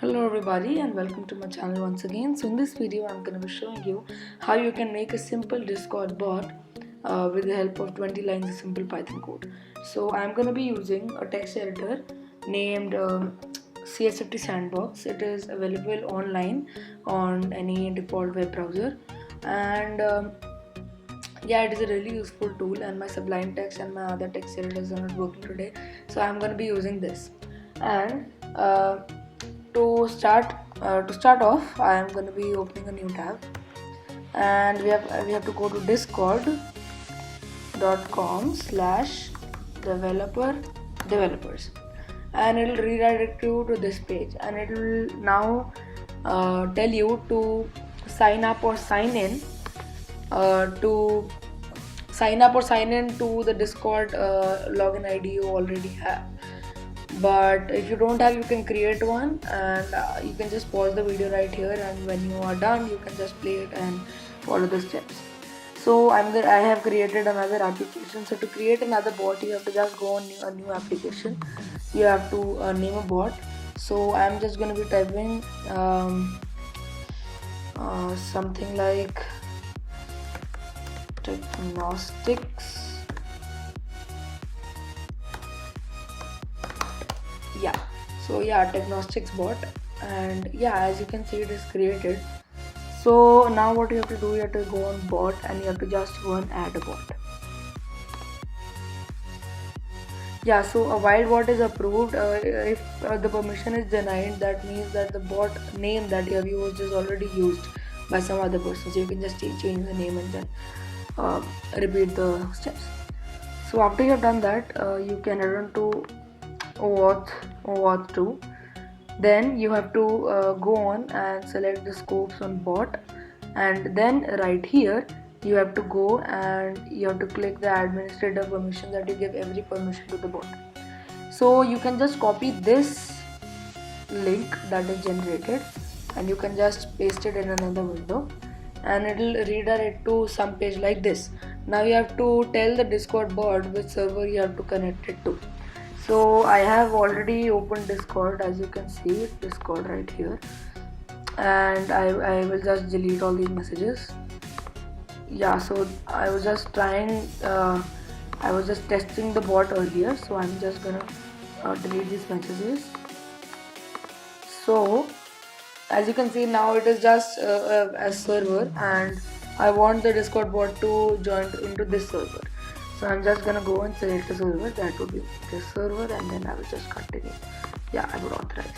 Hello everybody and welcome to my channel once again. So in this video I'm going to be showing you how you can make a simple Discord bot with the help of 20 lines of simple Python code. So I'm going to be using a text editor named CSFT Sandbox. It is available online on any default web browser, and yeah, it is a really useful tool, and my Sublime Text and my other text editors are not working today, so I'm going to be using this. And to start off, I am going to be opening a new tab, and we have to go to discord.com/developers, and it will redirect you to this page, and it will now tell you to sign up or sign in to the Discord login ID you already have. But if you don't have, you can create one, and you can just pause the video right here, and when you are done you can just play it and follow the steps. So I have created another application. So to create another bot, you have to just go on a new application. You have to name a bot. So I'm just going to be typing something like Technostics. Technostics bot, and as you can see, it is created. So now what you have to do, you have to go on bot, and you have to just go and add a bot. So a while bot is approved, if the permission is denied, that means that the bot name that you have used is already used by some other person. So you can just change the name and then repeat the steps. So after you have done that, you can head on to OAuth 2. Then you have to go on and select the scopes on bot, and then right here you have to go and you have to click the administrator permission, that you give every permission to the bot. So you can just copy this link that is generated, and you can just paste it in another window, and it will redirect to some page like this. Now you have to tell the Discord bot which server you have to connect it to. So I have already opened Discord, as you can see, Discord right here, and I will just delete all these messages. So I was just testing the bot earlier, so I'm just gonna delete these messages. So as you can see, now it is just a server, and I want the Discord bot to join into this server. So I'm just gonna go and select a server, that would be this server, and then I will just continue. I would authorize.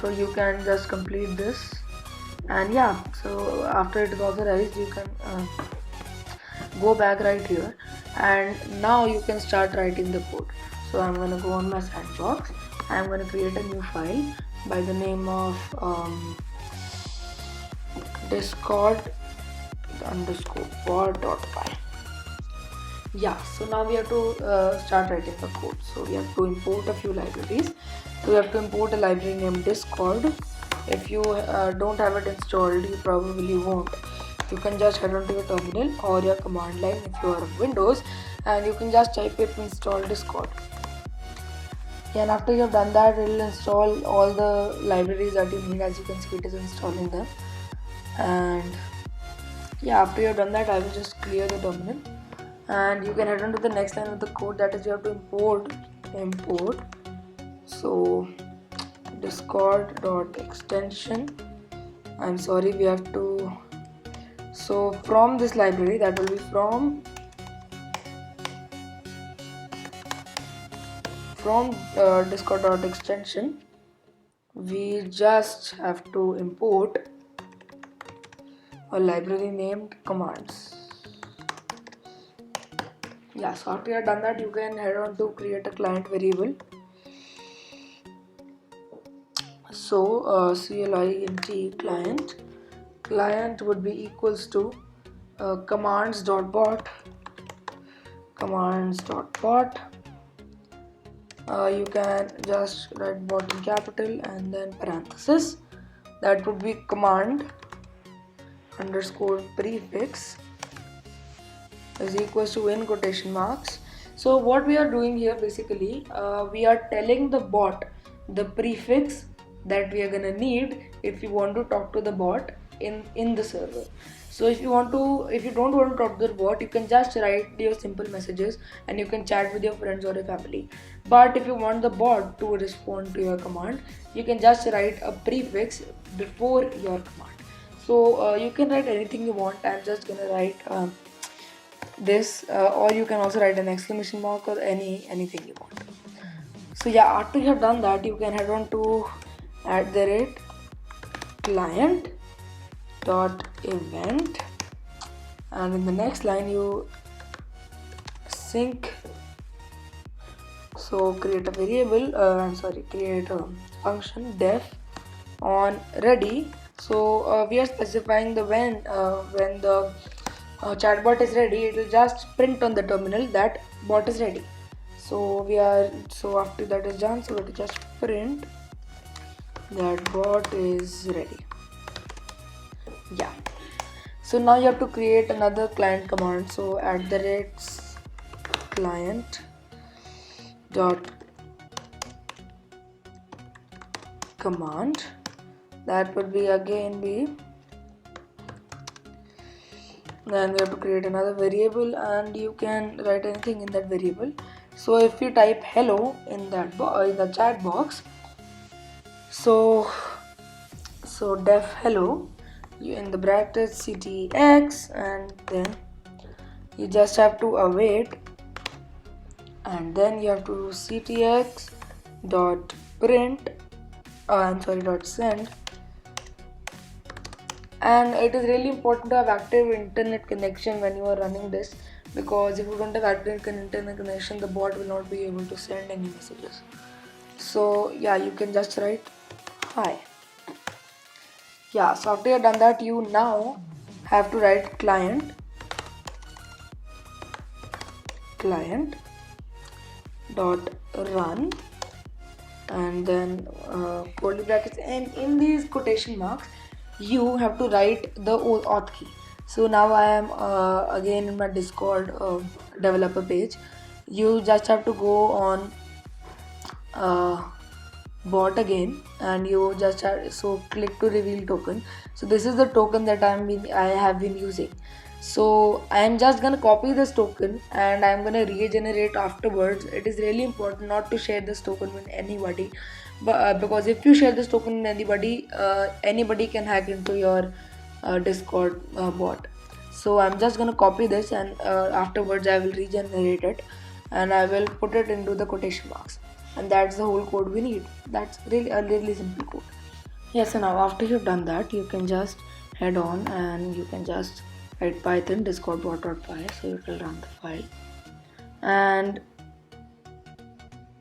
So you can just complete this, and so after it is authorized, you can go back right here, and now you can start writing the code. So I'm gonna go on my sandbox. I'm gonna create a new file by the name of discord_bot.py. So now we have to start writing the code. So we have to import a few libraries. So we have to import a library named Discord. If you don't have it installed, you probably won't. You can just head on to your terminal or your command line if you are on Windows, and you can just type it install Discord. And after you have done that, it will install all the libraries that you need. As you can see, it is installing them. And after you have done that, I will just clear the terminal, and you can head on to the next line of the code, that is you have to import so discord.extension. We have to, so from this library, that will be from discord.extension, we just have to import a library named commands. So after you have done that, you can head on to create a client variable. So client would be equals to commands.bot. You can just write bot in capital and then parenthesis, that would be command _prefix is equals to in quotation marks. So what we are doing here, basically we are telling the bot the prefix that we are gonna need if you want to talk to the bot in the server. So if you don't want to talk to the bot, you can just write your simple messages and you can chat with your friends or your family. But if you want the bot to respond to your command, you can just write a prefix before your command. So you can write anything you want. I'm just gonna write this, or you can also write an exclamation mark or anything you want. So yeah, after you have done that, you can head on to @client.event, and in the next line you sync. So create a variable, create a function def on ready. So we are specifying the when the chatbot is ready, it will just print on the terminal that bot is ready. So after that is done, so it will just print that bot is ready. Yeah. So now you have to create another client command. So @client dot command, that would be again be, then we have to create another variable and you can write anything in that variable. So if you type hello in that in the chat box, so def hello, you in the brackets ctx, and then you just have to await, and then you have to ctx dot print dot send. And it is really important to have active internet connection when you are running this, because if you don't have active internet connection, the bot will not be able to send any messages. So yeah, you can just write hi. Yeah, so after you have done that, you now have to write client dot run, and then curly brackets, and in these quotation marks you have to write the auth key. So now I am again in my Discord developer page. You just have to go on bot again, and you just have, so click to reveal token. So this is the token that I have been using. So I am just gonna copy this token and I'm gonna regenerate afterwards. It is really important not to share this token with anybody, but because if you share this token with anybody, anybody can hack into your Discord bot. So I'm just gonna copy this, and afterwards I will regenerate it and I will put it into the quotation marks, and that's the whole code we need. That's really a really simple code. Yeah, so now after you've done that, you can just head on and you can just write python discord.py, so it will run the file. And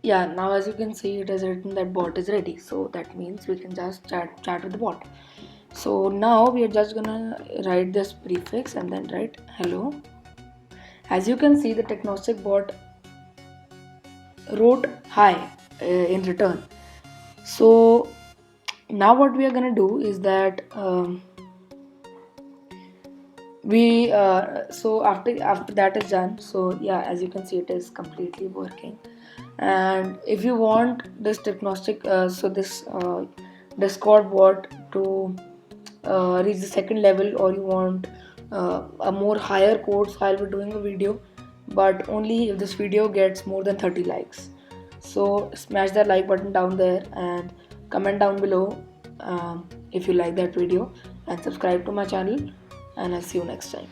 yeah, now as you can see, it has written that bot is ready, so that means we can just chat with the bot. So now we are just gonna write this prefix and then write hello. As you can see, the Technostic bot wrote hi in return. So now what we are gonna do is that so after that is done, so yeah, as you can see, it is completely working. And if you want this Technostic this Discord bot to reach the second level, or you want a more higher code, so I'll be doing a video, but only if this video gets more than 30 likes. So smash that like button down there and comment down below if you like that video, and subscribe to my channel, and I'll see you next time.